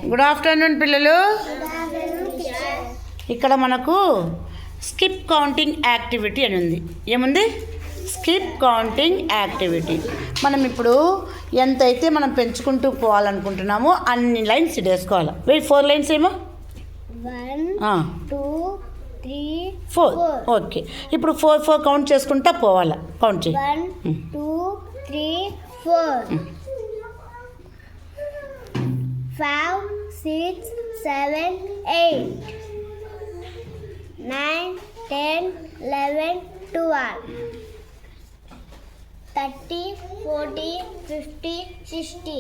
Good afternoon పిల్లలు. ఇక్కడ మనకు స్కిప్ కౌంటింగ్ యాక్టివిటీ అని ఉంది. ఏముంది? Skip counting activity. మనం ఇప్పుడు ఎంతైతే మనం పెంచుకుంటూ పోవాలనుకుంటున్నామో అన్ని లైన్స్ వేసుకోవాలి. 4 లైన్స్ ఏమో 1 2 3 4. ఓకే, ఇప్పుడు 4 కౌంట్ చేసుకుంటా పోవాలి. కౌంట్ చేయి. 1 2 3 4 5 6 7 8 9 10 11 12 30 40 50 60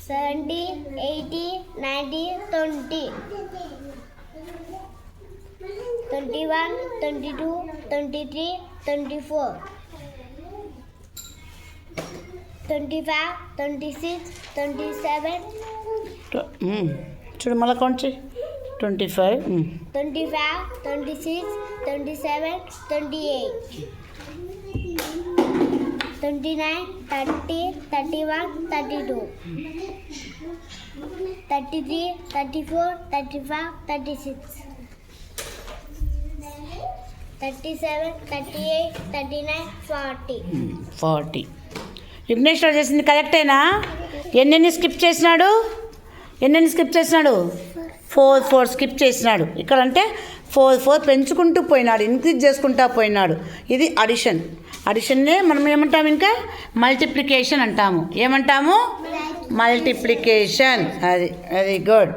70 80 90 20 21 22 23 24 25 26 27 చూడు, మళ్ళీ కౌంట్ చేయి. 25 25 26 27 28 29 30 31 32 33 34 35 36 37 38 39 40 40. విఘ్నేశ్వర్ చేసింది కరెక్టేనా? ఎన్నెన్ని స్కిప్ చేసినాడు? 4 స్కిప్ చేసినాడు. ఇక్కడ అంటే 4 పెంచుకుంటూ పోయినాడు, ఇంక్రీజ్ చేసుకుంటూ పోయినాడు. ఇది అడిషన్నే మనం ఏమంటాము? ఇంకా మల్టిప్లికేషన్ అంటాము. ఏమంటాము? మల్టిప్లికేషన్. అది గుడ్.